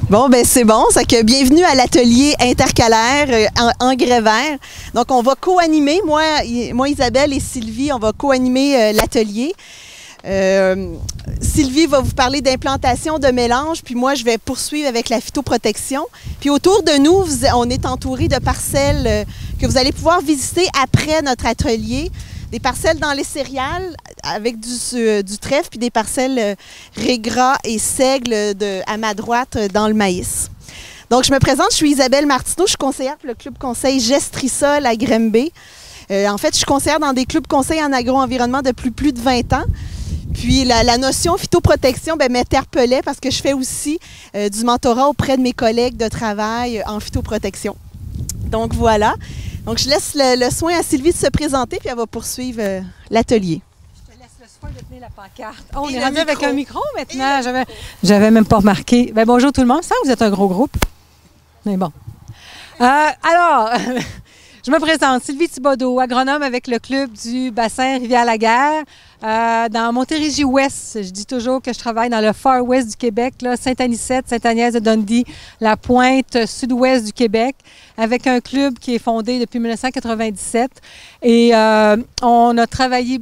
Bon, ben c'est bon. Ça que bienvenue à l'atelier intercalaire engrais vert. Donc, on va co-animer, moi, Isabelle et Sylvie, on va co-animer l'atelier. Sylvie va vous parler d'implantation de mélange, puis moi, je vais poursuivre avec la phytoprotection. Puis autour de nous, on est entouré de parcelles que vous allez pouvoir visiter après notre atelier. Des parcelles dans les céréales avec du trèfle, puis des parcelles régras et seigle à ma droite dans le maïs. Donc, je me présente, je suis Isabelle Martineau, je suis conseillère pour le club conseil Gestrisol à Granby. En fait, je suis conseillère dans des clubs conseils en agro-environnement depuis plus de 20 ans. Puis la notion phytoprotection m'interpellait parce que je fais aussi du mentorat auprès de mes collègues de travail en phytoprotection. Donc voilà. Donc je laisse le soin à Sylvie de se présenter puis elle va poursuivre l'atelier. Je te laisse le soin de tenir la pancarte. Oh, on est rendu avec un micro maintenant. J'avais même pas remarqué. Bien, bonjour tout le monde. Ça, vous êtes un gros groupe. Mais bon. Alors... Je me présente, Sylvie Thibodeau, agronome avec le club du bassin Rivière-la-Guerre dans Montérégie-Ouest. Je dis toujours que je travaille dans le Far West du Québec, Sainte-Anicette, Sainte-Agnès-de-Dundee, la pointe sud-ouest du Québec, avec un club qui est fondé depuis 1997. Et on travaille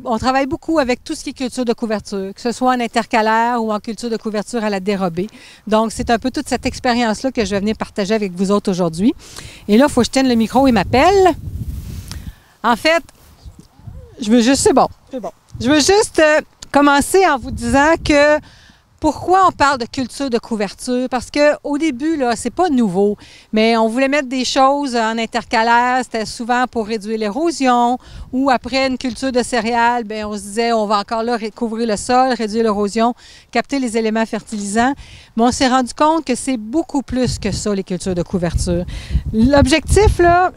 beaucoup avec tout ce qui est culture de couverture, que ce soit en intercalaire ou en culture de couverture à la dérobée. Donc, c'est un peu toute cette expérience-là que je vais venir partager avec vous autres aujourd'hui. Et là, il faut que je tienne le micro et m'appelle. En fait, je veux juste commencer en vous disant que pourquoi on parle de culture de couverture? Parce qu'au début, là, c'est pas nouveau, mais on voulait mettre des choses en intercalaire. C'était souvent pour réduire l'érosion ou après une culture de céréales, bien, on se disait on va encore là couvrir le sol, réduire l'érosion, capter les éléments fertilisants. Mais on s'est rendu compte que c'est beaucoup plus que ça, les cultures de couverture. L'objectif, là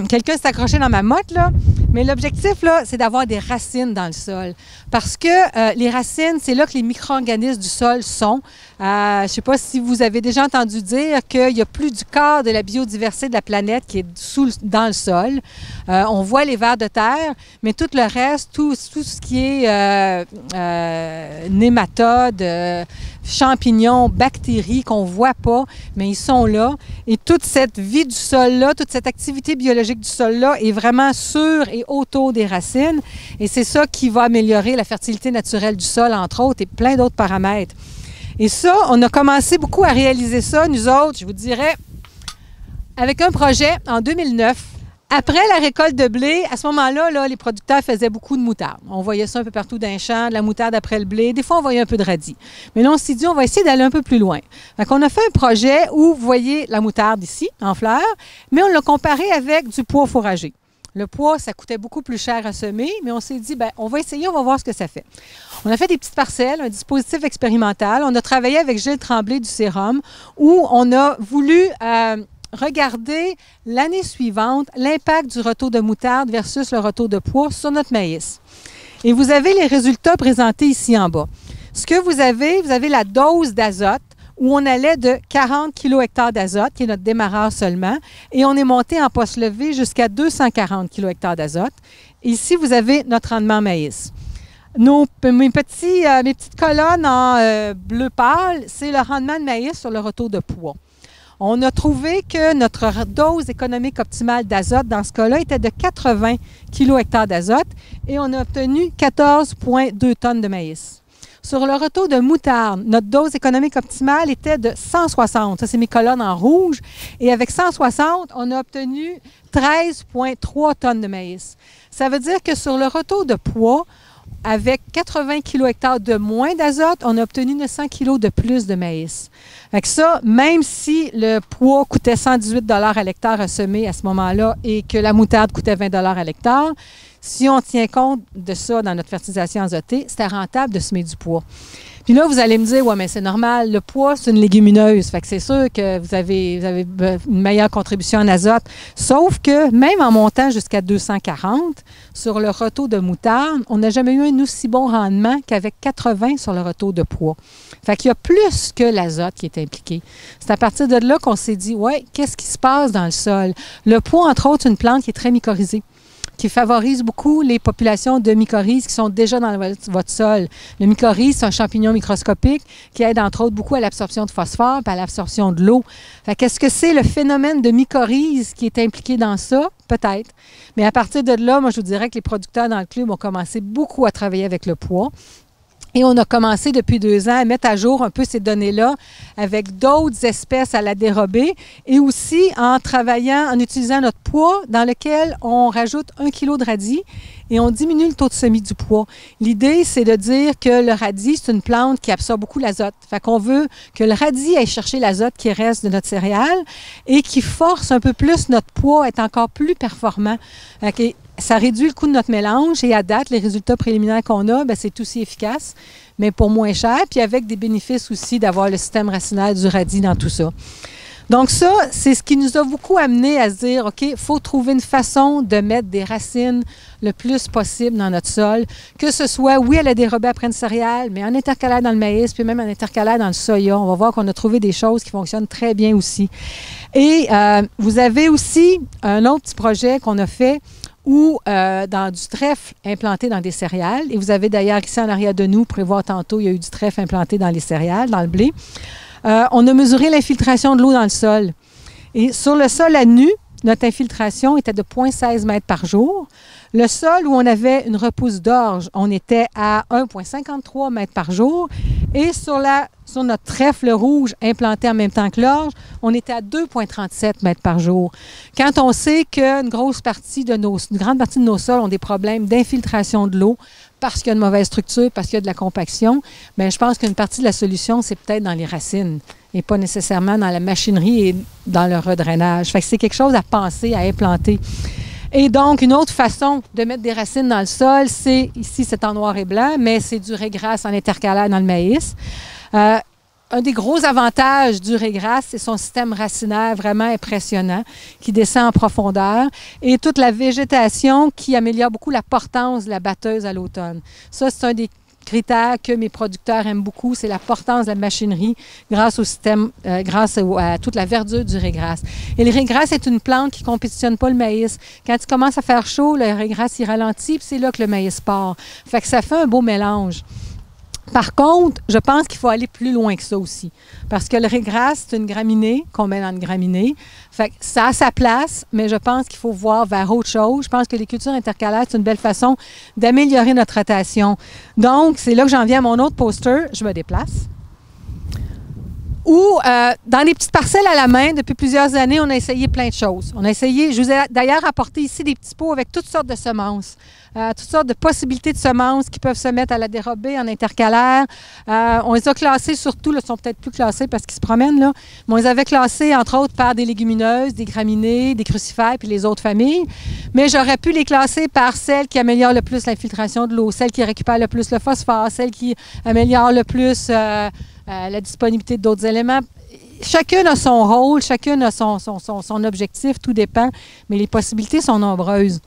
quelqu'un s'est accroché dans ma motte, là, mais l'objectif, là, c'est d'avoir des racines dans le sol. Parce que les racines, c'est là que les micro-organismes du sol sont. Je ne sais pas si vous avez déjà entendu dire qu'il y a plus du quart de la biodiversité de la planète qui est dans le sol. On voit les vers de terre, mais tout le reste, tout ce qui est nématodes, champignons, bactéries qu'on ne voit pas, mais ils sont là. Et toute cette vie du sol-là, toute cette activité biologique du sol-là est vraiment sur et autour des racines. Et c'est ça qui va améliorer la fertilité naturelle du sol, entre autres, et plein d'autres paramètres. Et ça, on a commencé beaucoup à réaliser ça, nous autres, je vous dirais, avec un projet en 2009. Après la récolte de blé, à ce moment-là, les producteurs faisaient beaucoup de moutarde. On voyait ça un peu partout dans les champs, de la moutarde après le blé. Des fois, on voyait un peu de radis. Mais là, on s'est dit, on va essayer d'aller un peu plus loin. Donc, on a fait un projet où vous voyez la moutarde ici, en fleurs, mais on l'a comparé avec du pois fourragé. Le pois, ça coûtait beaucoup plus cher à semer, mais on s'est dit, bien, on va essayer, on va voir ce que ça fait. On a fait des petites parcelles, un dispositif expérimental. On a travaillé avec Gilles Tremblay du Sérum, où on a voulu regarder l'année suivante l'impact du retour de moutarde versus le retour de pois sur notre maïs. Et vous avez les résultats présentés ici en bas. Ce que vous avez la dose d'azote, où on allait de 40 kilo-hectares d'azote, qui est notre démarreur seulement, et on est monté en poste levé jusqu'à 240 kilo-hectares d'azote. Ici, vous avez notre rendement maïs. Mes petites colonnes en bleu pâle, c'est le rendement de maïs sur le retour de pois. On a trouvé que notre dose économique optimale d'azote, dans ce cas-là, était de 80 kilo-hectares d'azote et on a obtenu 14,2 tonnes de maïs. Sur le retour de moutarde, notre dose économique optimale était de 160. Ça, c'est mes colonnes en rouge. Et avec 160, on a obtenu 13,3 tonnes de maïs. Ça veut dire que sur le retour de pois, avec 80 kilo-hectares de moins d'azote, on a obtenu 900 kilos de plus de maïs. Avec ça, même si le pois coûtait 118 $ à l'hectare à semer à ce moment-là et que la moutarde coûtait 20 $ à l'hectare, si on tient compte de ça dans notre fertilisation azotée, c'était rentable de semer du pois. Puis là, vous allez me dire, ouais, mais c'est normal, le pois, c'est une légumineuse. Fait que c'est sûr que vous avez une meilleure contribution en azote. Sauf que même en montant jusqu'à 240 sur le retour de moutarde, on n'a jamais eu un aussi bon rendement qu'avec 80 sur le retour de pois. Fait qu'il y a plus que l'azote qui est impliqué. C'est à partir de là qu'on s'est dit, ouais, qu'est-ce qui se passe dans le sol? Le pois, entre autres, c'est une plante qui est très mycorhizée. qui favorise beaucoup les populations de mycorhizes qui sont déjà dans votre sol. Le mycorhize, c'est un champignon microscopique qui aide entre autres beaucoup à l'absorption de phosphore et à l'absorption de l'eau. Qu'est-ce que c'est le phénomène de mycorhize qui est impliqué dans ça? Peut-être. Mais à partir de là, moi, je vous dirais que les producteurs dans le club ont commencé beaucoup à travailler avec le pois. Et on a commencé depuis 2 ans à mettre à jour un peu ces données-là avec d'autres espèces à la dérobée et aussi en travaillant, en utilisant notre pois dans lequel on rajoute 1 kg de radis et on diminue le taux de semis du pois. L'idée, c'est de dire que le radis, c'est une plante qui absorbe beaucoup l'azote. Fait qu'on veut que le radis aille chercher l'azote qui reste de notre céréale et qui force un peu plus notre pois à être encore plus performant. Ça réduit le coût de notre mélange et à date, les résultats préliminaires qu'on a, c'est aussi efficace, mais pour moins cher, puis avec des bénéfices aussi d'avoir le système racinaire du radis dans tout ça. Donc ça, c'est ce qui nous a beaucoup amené à se dire, OK, il faut trouver une façon de mettre des racines le plus possible dans notre sol, que ce soit, oui, à la dérobée après une céréale, mais en intercalaire dans le maïs, puis même en intercalaire dans le soya. On va voir qu'on a trouvé des choses qui fonctionnent très bien aussi. Et vous avez aussi un autre petit projet qu'on a fait ou dans du trèfle implanté dans des céréales. Et vous avez d'ailleurs ici en arrière de nous, vous pourrez voir tantôt, il y a eu du trèfle implanté dans les céréales, dans le blé. On a mesuré l'infiltration de l'eau dans le sol. Et sur le sol à nu, notre infiltration était de 0,16 mètres par jour. Le sol où on avait une repousse d'orge, on était à 1,53 mètres par jour. Et sur notre trèfle rouge implanté en même temps que l'orge, on était à 2,37 mètres par jour. Quand on sait qu'une grande partie de nos sols ont des problèmes d'infiltration de l'eau parce qu'il y a une mauvaise structure, parce qu'il y a de la compaction, bien, je pense qu'une partie de la solution, c'est peut-être dans les racines et pas nécessairement dans la machinerie et dans le redrainage. Fait que c'est quelque chose à penser, à implanter. Et donc, une autre façon de mettre des racines dans le sol, c'est, ici, c'est en noir et blanc, mais c'est du raigrasse en intercalaire dans le maïs. Un des gros avantages du raigrasse, c'est son système racinaire vraiment impressionnant, qui descend en profondeur, et toute la végétation qui améliore beaucoup la portance de la batteuse à l'automne. Ça, c'est un des critère que mes producteurs aiment beaucoup, c'est la portance de la machinerie grâce au système, à toute la verdure du raigrasse. Et le raigrasse est une plante qui ne compétitionne pas le maïs. Quand il commence à faire chaud, le raigrasse, il ralentit, puis c'est là que le maïs part. Fait que ça fait un beau mélange. Par contre, je pense qu'il faut aller plus loin que ça aussi. Parce que le raigrasse, c'est une graminée qu'on met dans une graminée. Fait que ça a sa place, mais je pense qu'il faut voir vers autre chose. Je pense que les cultures intercalaires, c'est une belle façon d'améliorer notre rotation. Donc, c'est là que j'en viens à mon autre poster. Je me déplace. Ou dans les petites parcelles à la main, depuis plusieurs années, on a essayé plein de choses. On a essayé, je vous ai d'ailleurs apporté ici des petits pots avec toutes sortes de semences, toutes sortes de possibilités de semences qui peuvent se mettre à la dérobée, en intercalaire. On les a classés surtout, là, ils sont peut-être plus classés parce qu'ils se promènent, là, mais on les avait classés entre autres par des légumineuses, des graminées, des crucifères puis les autres familles. Mais j'aurais pu les classer par celles qui améliorent le plus l'infiltration de l'eau, celles qui récupèrent le plus le phosphore, celles qui améliorent le plus la disponibilité d'autres éléments. Chacune a son rôle, chacune a son objectif, tout dépend, mais les possibilités sont nombreuses.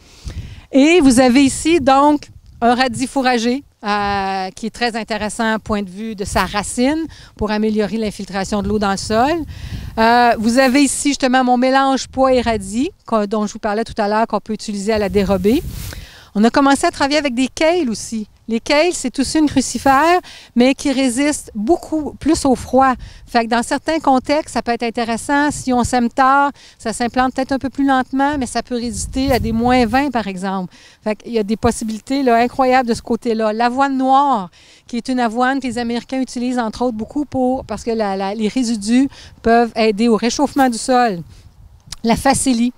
Et vous avez ici, donc, un radis fourragé qui est très intéressant point de vue de sa racine pour améliorer l'infiltration de l'eau dans le sol. Vous avez ici, justement, mon mélange pois et radis, dont je vous parlais tout à l'heure, qu'on peut utiliser à la dérobée. On a commencé à travailler avec des kales aussi. Les kales, c'est aussi une crucifère, mais qui résiste beaucoup plus au froid. Fait que dans certains contextes, ça peut être intéressant. Si on sème tard, ça s'implante peut-être un peu plus lentement, mais ça peut résister à des moins 20, par exemple. Fait qu'il y a des possibilités là, incroyables de ce côté-là. L'avoine noire, qui est une avoine que les Américains utilisent, entre autres, beaucoup parce que les résidus peuvent aider au réchauffement du sol. La facélie.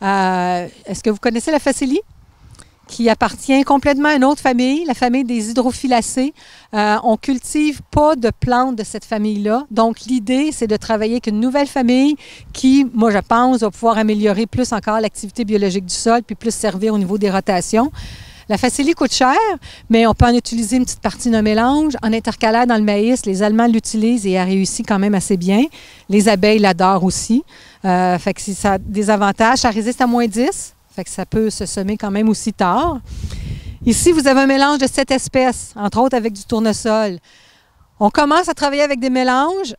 Est-ce que vous connaissez la facélie? Qui appartient complètement à une autre famille, la famille des hydrophilacées. On ne cultive pas de plantes de cette famille-là. Donc, l'idée, c'est de travailler avec une nouvelle famille qui, moi, je pense, va pouvoir améliorer plus encore l'activité biologique du sol puis plus servir au niveau des rotations. La facélie coûte cher, mais on peut en utiliser une petite partie d'un mélange. En intercalaire dans le maïs, les Allemands l'utilisent et a réussi quand même assez bien. Les abeilles l'adorent aussi. Fait que ça a des avantages. Ça résiste à moins 10. Fait que ça peut se semer quand même aussi tard. Ici, vous avez un mélange de 7 espèces, entre autres avec du tournesol. On commence à travailler avec des mélanges.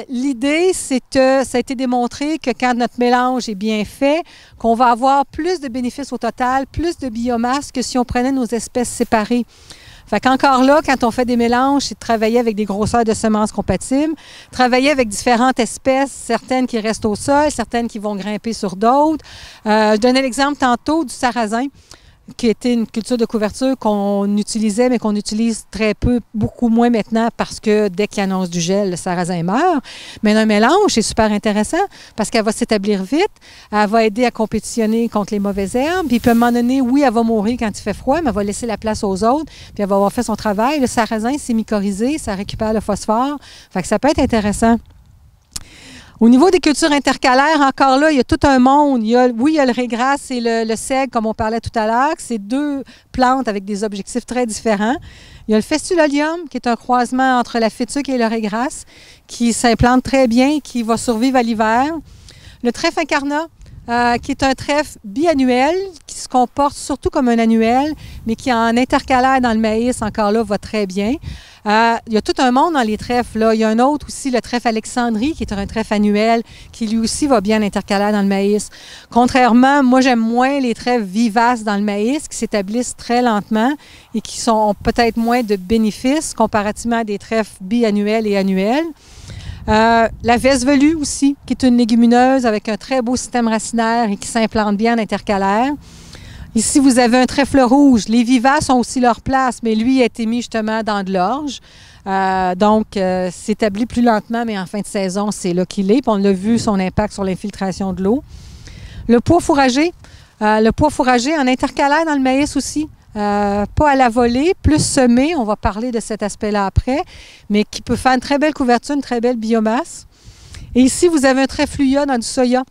L'idée, c'est que ça a été démontré que quand notre mélange est bien fait, qu'on va avoir plus de bénéfices au total, plus de biomasse que si on prenait nos espèces séparées. Fait qu'encore là, quand on fait des mélanges, c'est de travailler avec des grosseurs de semences compatibles, travailler avec différentes espèces, certaines qui restent au sol, certaines qui vont grimper sur d'autres. Je donnais l'exemple tantôt du sarrasin, qui était une culture de couverture qu'on utilisait, mais qu'on utilise très peu, beaucoup moins maintenant, parce que dès qu'il annonce du gel, le sarrasin meurt. Mais un mélange, c'est super intéressant, parce qu'elle va s'établir vite, elle va aider à compétitionner contre les mauvaises herbes, puis à un moment donné, oui, elle va mourir quand il fait froid, mais elle va laisser la place aux autres, puis elle va avoir fait son travail. Le sarrasin, c'est mycorhizé, ça récupère le phosphore, fait que ça peut être intéressant. Au niveau des cultures intercalaires, encore là, il y a tout un monde. Il y a le régras et le seigle, comme on parlait tout à l'heure. C'est deux plantes avec des objectifs très différents. Il y a le festulolium, qui est un croisement entre la fétuque et le régras, qui s'implante très bien, qui va survivre à l'hiver. Le trèfle incarnat, qui est un trèfle biannuel, qui se comporte surtout comme un annuel, mais qui en intercalaire dans le maïs, encore là, va très bien. Il y a tout un monde dans les trèfles. Là. Il y a un autre aussi, le trèfle Alexandrie, qui est un trèfle annuel, qui lui aussi va bien intercalaire dans le maïs. Contrairement, moi j'aime moins les trèfles vivaces dans le maïs, qui s'établissent très lentement et qui ont peut-être moins de bénéfices comparativement à des trèfles biannuels et annuels. La veste velue aussi, qui est une légumineuse avec un très beau système racinaire et qui s'implante bien en intercalaire. Ici, vous avez un trèfle rouge. Les vivaces ont aussi leur place, mais lui a été mis justement dans de l'orge. Donc, s'établit plus lentement, mais en fin de saison, c'est là qu'il est. Puis on a vu son impact sur l'infiltration de l'eau. Le pois fourragé. Le pois fourragé en intercalaire dans le maïs aussi. Pas à la volée, plus semé. On va parler de cet aspect-là après, mais qui peut faire une très belle couverture, une très belle biomasse. Et ici, vous avez un trèfle Luya dans du soya.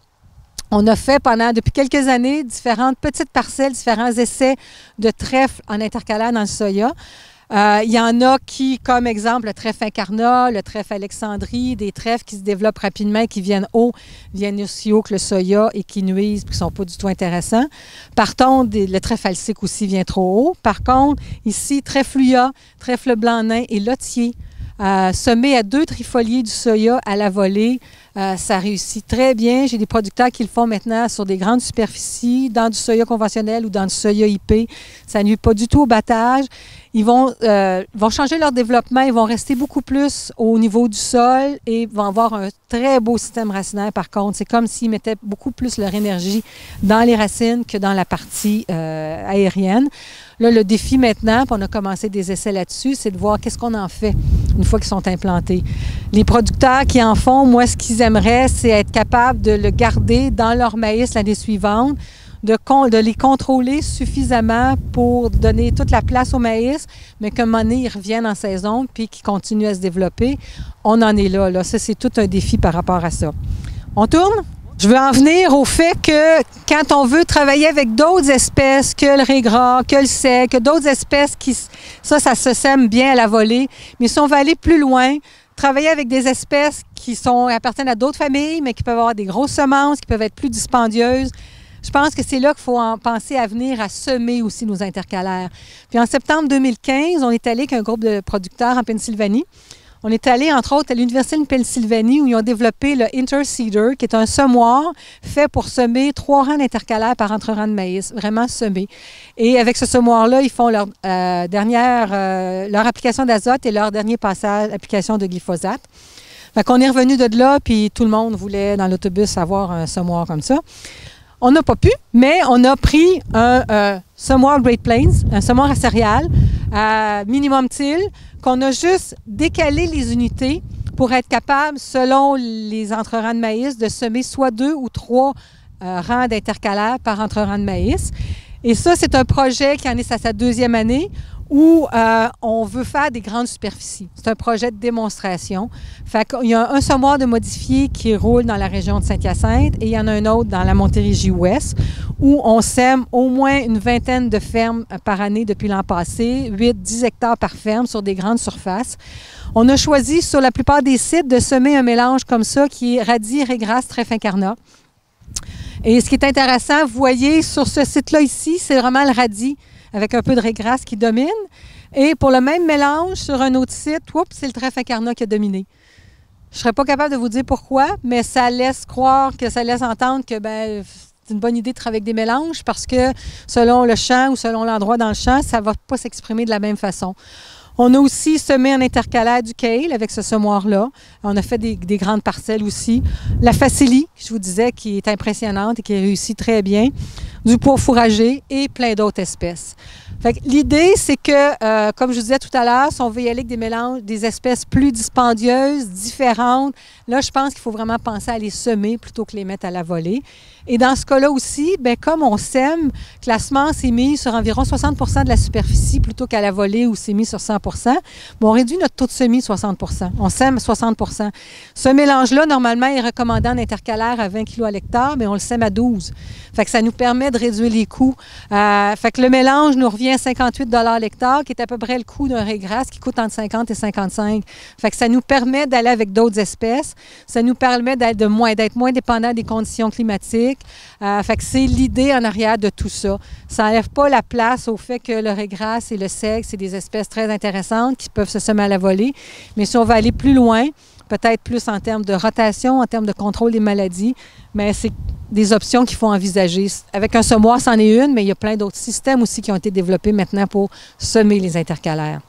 On a fait depuis quelques années, différentes petites parcelles, différents essais de trèfle en intercalaire dans le soya. Il y en a qui, comme exemple, le trèfle incarnat, le trèfle Alexandrie, des trèfles qui se développent rapidement et qui viennent aussi haut que le soya et qui nuisent et qui ne sont pas du tout intéressants. Par contre, le trèfle alsique aussi vient trop haut. Par contre, ici, trèfle Luya, trèfle blanc nain et lotier. Semé à 2 trifoliés du soya à la volée, ça réussit très bien. J'ai des producteurs qui le font maintenant sur des grandes superficies, dans du soya conventionnel ou dans du soya IP. Ça ne nuit pas du tout au battage. Ils vont changer leur développement, ils vont rester beaucoup plus au niveau du sol et vont avoir un très beau système racinaire par contre. C'est comme s'ils mettaient beaucoup plus leur énergie dans les racines que dans la partie aérienne. Là, le défi maintenant, puis on a commencé des essais là-dessus, c'est de voir qu'est-ce qu'on en fait une fois qu'ils sont implantés. Les producteurs qui en font, moi, ce qu'ils aimeraient, c'est être capables de le garder dans leur maïs l'année suivante, de les contrôler suffisamment pour donner toute la place au maïs, mais qu'à un moment donné, ils reviennent en saison puis qu'ils continuent à se développer. On en est là. Ça, c'est tout un défi par rapport à ça. On tourne? Je veux en venir au fait que quand on veut travailler avec d'autres espèces que le régras, que le seigle, que d'autres espèces ça se sème bien à la volée, mais si on veut aller plus loin, travailler avec des espèces qui appartiennent à d'autres familles, mais qui peuvent avoir des grosses semences, qui peuvent être plus dispendieuses, je pense que c'est là qu'il faut en penser à venir à semer aussi nos intercalaires. Puis en septembre 2015, on est allé avec un groupe de producteurs en Pennsylvanie. On est allé, entre autres, à l'Université de Pennsylvanie où ils ont développé le Interseeder, qui est un semoir fait pour semer 3 rangs d'intercalaires par entre-rang de maïs, vraiment semé. Et avec ce semoir-là, ils font leur application d'azote et leur dernier passage, application de glyphosate. Fait qu'on est revenu de là, puis tout le monde voulait, dans l'autobus, avoir un semoir comme ça. On n'a pas pu, mais on a pris un semoir Great Plains, un semoir à céréales, à minimum till, qu'on a juste décalé les unités pour être capable, selon les entre-rangs de maïs, de semer soit 2 ou 3 rangs d'intercalaires par entre-rang de maïs. Et ça, c'est un projet qui en est à sa 2e année où on veut faire des grandes superficies. C'est un projet de démonstration. Fait qu'il y a un semoir de modifié qui roule dans la région de Saint-Hyacinthe et il y en a un autre dans la Montérégie-Ouest où on sème au moins une 20aine de fermes par année depuis l'an passé, 8-10 hectares par ferme sur des grandes surfaces. On a choisi sur la plupart des sites de semer un mélange comme ça qui est radis, régras, trèfle incarnat. Et ce qui est intéressant, vous voyez sur ce site-là ici, c'est vraiment le radis avec un peu de régras qui domine. Et pour le même mélange, sur un autre site, c'est le trèfle incarnat qui a dominé. Je ne serais pas capable de vous dire pourquoi, mais ça laisse croire, ça laisse entendre que c'est une bonne idée de travailler avec des mélanges parce que selon le champ ou selon l'endroit dans le champ, ça ne va pas s'exprimer de la même façon. On a aussi semé en intercalaire du kale avec ce semoir-là. On a fait des grandes parcelles aussi. La facélie, je vous disais, qui est impressionnante et qui réussit très bien. Du pois fourragé et plein d'autres espèces. L'idée, c'est que, comme je vous disais tout à l'heure, si on veut y aller avec des mélanges, des espèces plus dispendieuses, différentes, là, je pense qu'il faut vraiment penser à les semer plutôt que les mettre à la volée. Et dans ce cas-là aussi, comme on sème, que la semence est mise sur environ 60 de la superficie plutôt qu'à la volée où c'est mis sur 100 on réduit notre taux de semis de 60 on sème 60 Ce mélange-là, normalement, est recommandé en intercalaire à 20 kg à l'hectare, mais on le sème à 12. Fait que ça nous permet de réduire les coûts. Fait que le mélange nous revient à 58 $ l'hectare, qui est à peu près le coût d'un raigrasse qui coûte entre 50 et 55. Fait que ça nous permet d'aller avec d'autres espèces. Ça nous permet d'être moins dépendant des conditions climatiques. Fait que c'est l'idée en arrière de tout ça. Ça n'enlève pas la place au fait que le raigrasse et le seigle, c'est des espèces très intéressantes qui peuvent se semer à la volée. Mais si on va aller plus loin, peut-être plus en termes de rotation, en termes de contrôle des maladies, mais c'est des options qu'il faut envisager. Avec un semoir, c'en est une, mais il y a plein d'autres systèmes aussi qui ont été développés maintenant pour semer les intercalaires.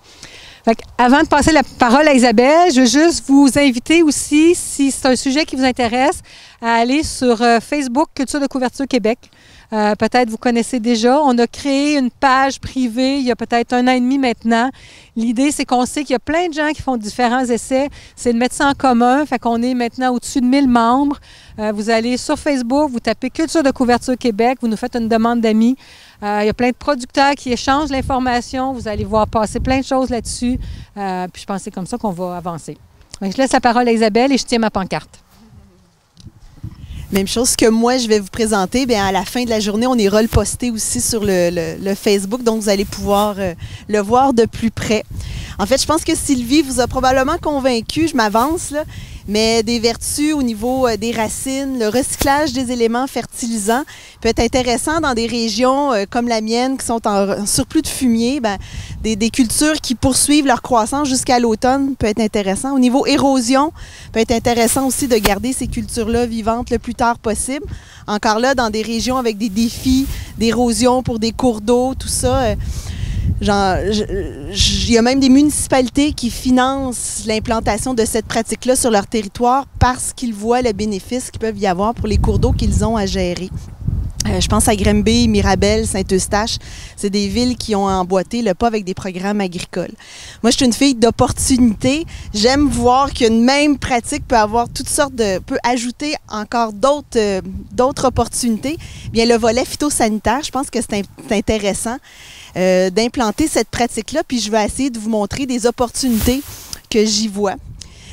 Avant de passer la parole à Isabelle, je veux juste vous inviter aussi, si c'est un sujet qui vous intéresse, à aller sur Facebook Culture de couverture Québec. Peut-être vous connaissez déjà. On a créé une page privée il y a peut-être 1 an et demi maintenant. L'idée, c'est qu'on sait qu'il y a plein de gens qui font différents essais. C'est de mettre ça en commun. Fait qu'on est maintenant au-dessus de 1000 membres. Vous allez sur Facebook, vous tapez Culture de couverture Québec, vous nous faites une demande d'amis. Il y a plein de producteurs qui échangent l'information. Vous allez voir passer plein de choses là-dessus. Puis je pense que c'est comme ça qu'on va avancer. Donc, je laisse la parole à Isabelle et je tiens ma pancarte. Même chose que moi, je vais vous présenter. Bien, à la fin de la journée, on ira le poster aussi sur le Facebook, donc vous allez pouvoir le voir de plus près. En fait, je pense que Sylvie vous a probablement convaincu, je m'avance, là, mais des vertus au niveau des racines, le recyclage des éléments fertilisants peut être intéressant dans des régions comme la mienne qui sont en surplus de fumier. Bien, des cultures qui poursuivent leur croissance jusqu'à l'automne peut être intéressant. Au niveau érosion, peut être intéressant aussi de garder ces cultures-là vivantes le plus tard possible. Encore là, dans des régions avec des défis d'érosion pour des cours d'eau, tout ça. Il y a même des municipalités qui financent l'implantation de cette pratique-là sur leur territoire parce qu'ils voient le bénéfice qu'il peut y avoir pour les cours d'eau qu'ils ont à gérer. Je pense à Granby, Mirabel, Saint-Eustache. C'est des villes qui ont emboîté le pas avec des programmes agricoles. Moi, je suis une fille d'opportunité. J'aime voir qu'une même pratique peut avoir toutes sortes peut ajouter encore d'autres opportunités. Bien, le volet phytosanitaire, je pense que c'est intéressant d'implanter cette pratique-là. Puis je vais essayer de vous montrer des opportunités que j'y vois.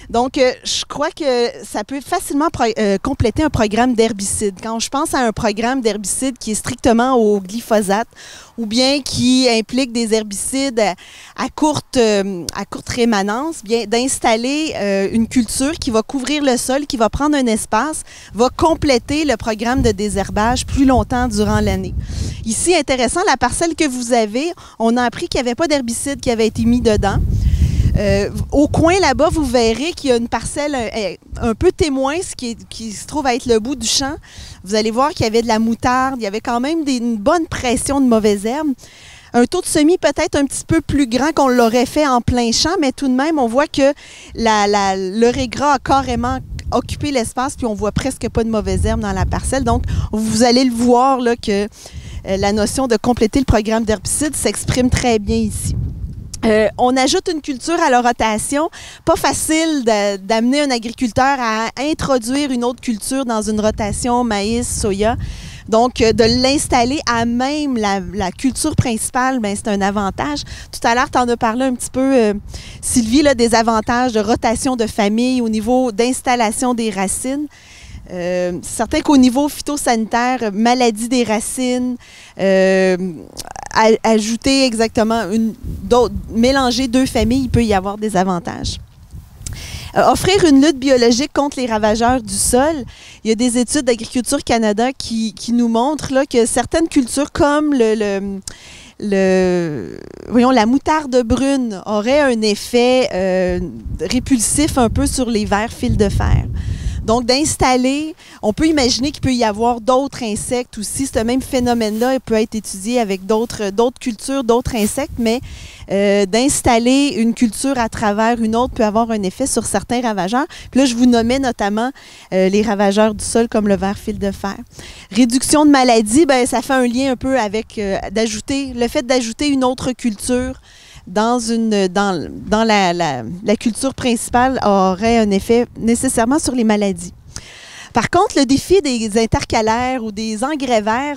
Donc, je crois que ça peut facilement compléter un programme d'herbicide. Quand je pense à un programme d'herbicide qui est strictement au glyphosate ou bien qui implique des herbicides à courte rémanence, bien d'installer une culture qui va couvrir le sol, qui va prendre un espace, va compléter le programme de désherbage plus longtemps durant l'année. Ici, intéressant, la parcelle que vous avez, on a appris qu'il n'y avait pas d'herbicide qui avait été mis dedans. Au coin là-bas, vous verrez qu'il y a une parcelle un peu témoin, qui se trouve à être le bout du champ. Vous allez voir qu'il y avait de la moutarde, il y avait quand même une bonne pression de mauvaises herbes. Un taux de semis peut-être un petit peu plus grand qu'on l'aurait fait en plein champ, mais tout de même, on voit que le régras a carrément occupé l'espace, puis on voit presque pas de mauvaises herbes dans la parcelle. Donc, vous allez le voir là, que la notion de compléter le programme d'herbicide s'exprime très bien ici. On ajoute une culture à la rotation. Pas facile d'amener un agriculteur à introduire une autre culture dans une rotation maïs, soya. Donc, de l'installer à même la culture principale, bien, c'est un avantage. Tout à l'heure, tu en as parlé un petit peu, Sylvie, là, des avantages de rotation de famille au niveau d'installation des racines. C'est certain qu'au niveau phytosanitaire, maladie des racines, ajouter exactement mélanger 2 familles, il peut y avoir des avantages. Offrir une lutte biologique contre les ravageurs du sol. Il y a des études d'Agriculture Canada qui nous montrent là, que certaines cultures comme la moutarde brune aurait un effet répulsif un peu sur les vers fils de fer. Donc, d'installer, on peut imaginer qu'il peut y avoir d'autres insectes aussi. Ce même phénomène-là peut être étudié avec d'autres cultures, d'autres insectes, mais d'installer une culture à travers une autre peut avoir un effet sur certains ravageurs. Puis là, je vous nommais notamment les ravageurs du sol comme le ver fil de fer. Réduction de maladies, bien, ça fait un lien un peu avec le fait d'ajouter une autre culture dans la culture principale aurait un effet nécessairement sur les maladies. Par contre, le défi des intercalaires ou des engrais verts,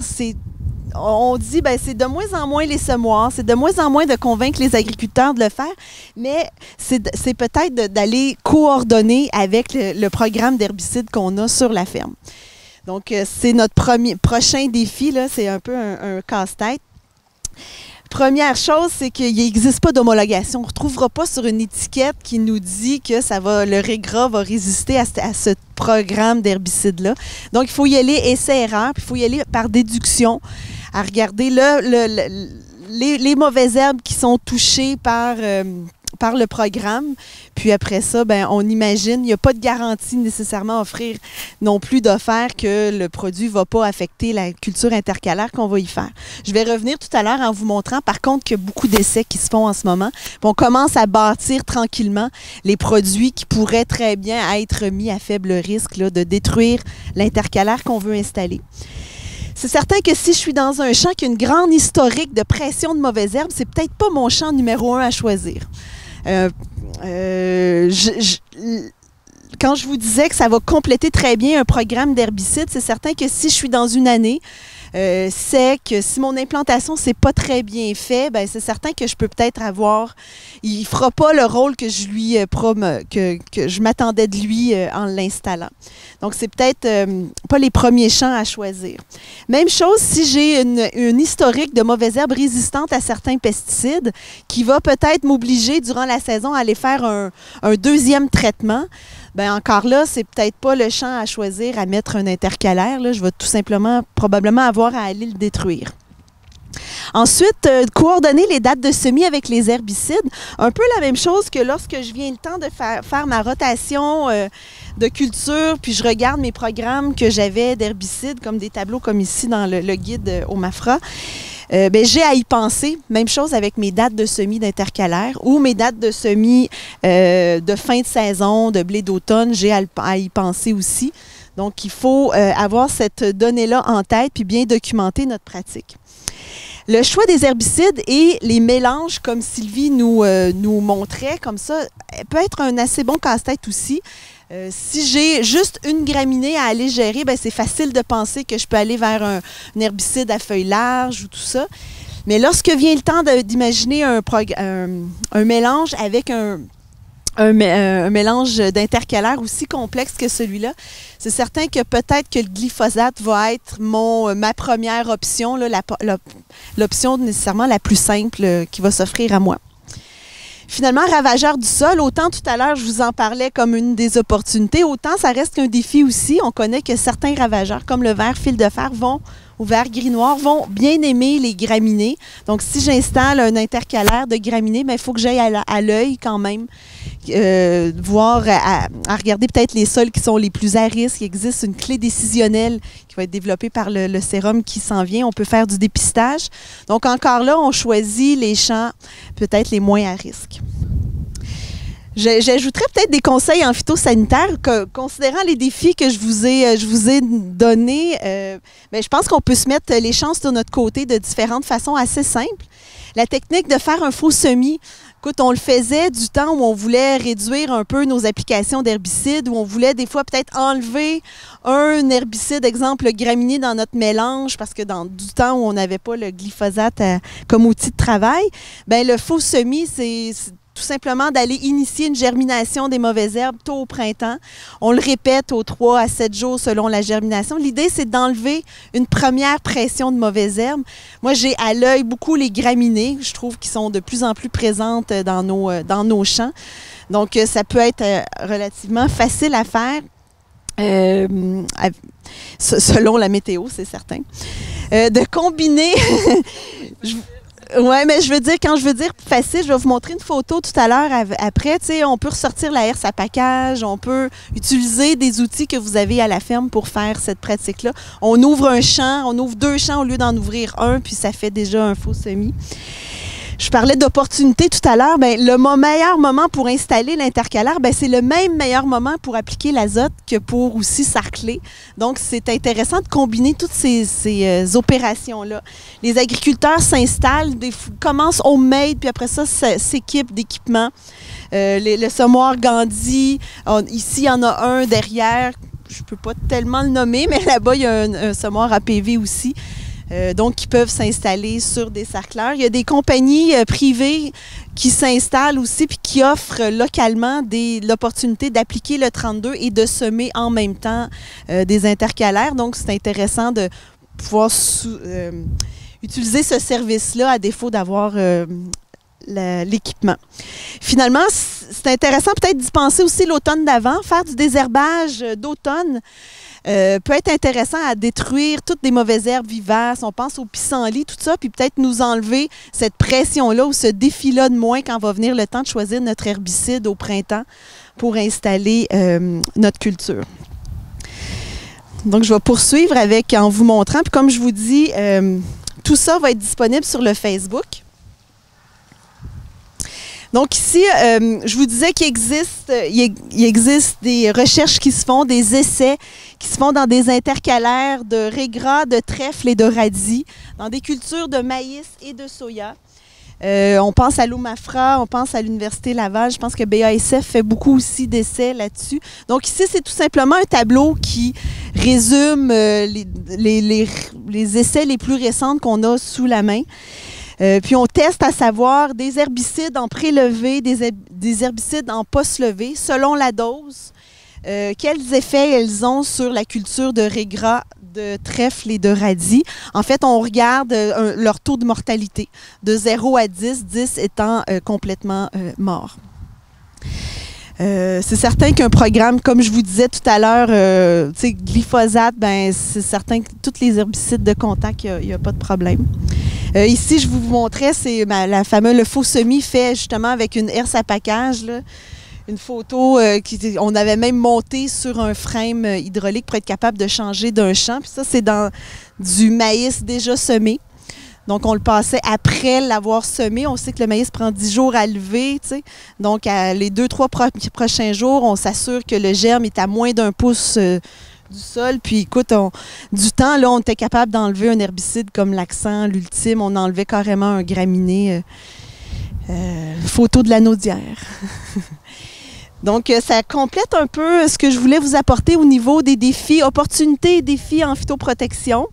on dit que c'est de moins en moins les semoirs, c'est de moins en moins de convaincre les agriculteurs de le faire, mais c'est peut-être d'aller coordonner avec le programme d'herbicides qu'on a sur la ferme. Donc, c'est notre prochain défi, là, c'est un peu un casse-tête. Première chose, c'est qu'il n'existe pas d'homologation. On ne retrouvera pas sur une étiquette qui nous dit que le régras va résister à ce programme d'herbicide-là. Donc, il faut y aller essai-erreur, puis il faut y aller par déduction, à regarder les mauvaises herbes qui sont touchées par le programme. Puis après ça, on imagine, il n'y a pas de garantie nécessairement à offrir non plus d'offert que le produit ne va pas affecter la culture intercalaire qu'on va y faire. Je vais revenir tout à l'heure en vous montrant par contre qu'il y a beaucoup d'essais qui se font en ce moment. Puis on commence à bâtir tranquillement les produits qui pourraient très bien être mis à faible risque là, de détruire l'intercalaire qu'on veut installer. C'est certain que si je suis dans un champ qui a une grande historique de pression de mauvaises herbes, c'est peut-être pas mon champ numéro 1 à choisir. Quand je vous disais que ça va compléter très bien un programme d'herbicide, c'est certain que si je suis dans une année sec, si mon implantation c'est pas très bien fait, c'est certain que je peux peut-être il fera pas le rôle que je lui que je m'attendais de lui en l'installant. Donc c'est peut-être pas les premiers champs à choisir. Même chose si j'ai une historique de mauvaises herbes résistantes à certains pesticides qui va peut-être m'obliger durant la saison à aller faire un deuxième traitement. Encore là, c'est peut-être pas le champ à choisir à mettre un intercalaire. Là. Je vais tout simplement, probablement avoir à aller le détruire. Ensuite, coordonner les dates de semis avec les herbicides. Un peu la même chose que lorsque je viens le temps de faire ma rotation de culture, puis je regarde mes programmes que j'avais d'herbicides, comme des tableaux comme ici dans le guide au MAFRA. J'ai à y penser. Même chose avec mes dates de semis d'intercalaire ou mes dates de semis de fin de saison, de blé d'automne, j'ai à y penser aussi. Donc, il faut avoir cette donnée-là en tête puis bien documenter notre pratique. Le choix des herbicides et les mélanges, comme Sylvie nous montrait, comme ça, peut être un assez bon casse-tête aussi. Si j'ai juste une graminée à aller gérer, c'est facile de penser que je peux aller vers un herbicide à feuilles larges ou tout ça. Mais lorsque vient le temps d'imaginer un mélange avec un mélange d'intercalaire aussi complexe que celui-là, c'est certain que peut-être que le glyphosate va être ma première option, l'option nécessairement la plus simple qui va s'offrir à moi. Finalement, ravageur du sol, autant tout à l'heure je vous en parlais comme une des opportunités, autant ça reste qu'un défi aussi. On connaît que certains ravageurs, comme le ver fil de fer ou ver gris-noir, vont bien aimer les graminées. Donc, si j'installe un intercalaire de graminées, il faut que j'aille à l'œil quand même, voir, à regarder peut-être les sols qui sont les plus à risque. Il existe une clé décisionnelle qui va être développée par le sérum qui s'en vient. On peut faire du dépistage. Donc, encore là, on choisit les champs peut-être les moins à risque. J'ajouterais peut-être des conseils en phytosanitaire, considérant les défis que je vous ai donnés. Je pense qu'on peut se mettre les chances de notre côté de différentes façons assez simples. La technique de faire un faux semis, écoute, on le faisait du temps où on voulait réduire un peu nos applications d'herbicides, où on voulait des fois peut-être enlever un herbicide, exemple le graminé dans notre mélange, parce que dans du temps où on n'avait pas le glyphosate comme outil de travail, le faux semis, c'est tout simplement d'aller initier une germination des mauvaises herbes tôt au printemps. On le répète aux 3 à 7 jours selon la germination. L'idée, c'est d'enlever une première pression de mauvaises herbes. Moi, j'ai à l'œil beaucoup les graminées. Je trouve qu'ils sont de plus en plus présentes dans nos champs. Donc, ça peut être relativement facile à faire. Selon la météo, c'est certain. De combiner... Oui, mais quand je veux dire facile, je vais vous montrer une photo tout à l'heure après. Tu sais, on peut ressortir la herse à package, on peut utiliser des outils que vous avez à la ferme pour faire cette pratique-là. On ouvre un champ, on ouvre 2 champs au lieu d'en ouvrir un, puis ça fait déjà un faux semis. Je parlais d'opportunité tout à l'heure. Le meilleur moment pour installer l'intercalaire, c'est le même meilleur moment pour appliquer l'azote que pour aussi sarcler. Donc, c'est intéressant de combiner toutes ces opérations-là. Les agriculteurs s'installent, commencent homemade, puis après ça s'équipent d'équipements. Le semoir Gandhi, ici, il y en a un derrière. Je ne peux pas tellement le nommer, mais là-bas, il y a un semoir APV aussi. Donc, qui peuvent s'installer sur des sarcleurs. Il y a des compagnies privées qui s'installent aussi puis qui offrent localement l'opportunité d'appliquer le 32 et de semer en même temps des intercalaires. Donc, c'est intéressant de pouvoir utiliser ce service-là à défaut d'avoir l'équipement. Finalement, c'est intéressant peut-être d'y penser aussi l'automne d'avant, faire du désherbage d'automne. Peut être intéressant à détruire toutes les mauvaises herbes vivaces. On pense au pissenlit, tout ça, puis peut-être nous enlever cette pression-là ou ce défi-là de moins quand va venir le temps de choisir notre herbicide au printemps pour installer notre culture. Donc, je vais poursuivre en vous montrant. Puis comme je vous dis, tout ça va être disponible sur le Facebook. Donc ici, je vous disais qu'il existe des recherches qui se font, des essais qui se font dans des intercalaires de raigrats, de trèfle et de radis, dans des cultures de maïs et de soya. On pense à l'OMAFRA, on pense à l'Université Laval. Je pense que BASF fait beaucoup aussi d'essais là-dessus. Donc ici, c'est tout simplement un tableau qui résume les essais les plus récents qu'on a sous la main. Puis on teste à savoir des herbicides en prélevé, des herbicides en post-levé, selon la dose. Quels effets elles ont sur la culture de raigrats, de trèfle et de radis. En fait, on regarde leur taux de mortalité, de 0 à 10, 10 étant complètement mort. C'est certain qu'un programme, comme je vous disais tout à l'heure, glyphosate, c'est certain que tous les herbicides de contact, il n'y a pas de problème. Ici, je vous montrais, c'est le faux semis fait justement avec une herse à package, là. Une photo on avait même monté sur un frame hydraulique pour être capable de changer d'un champ. Puis ça, c'est dans du maïs déjà semé. Donc, on le passait après l'avoir semé. On sait que le maïs prend 10 jours à lever. T'sais. Donc, les 2-3 prochains jours, on s'assure que le germe est à moins d'1 pouce du sol. Puis, écoute, du temps, là, on était capable d'enlever un herbicide comme l'accent, l'ultime. On enlevait carrément un graminé. Photo de la naudière. Donc, ça complète un peu ce que je voulais vous apporter au niveau des défis, opportunités et défis en phytoprotection.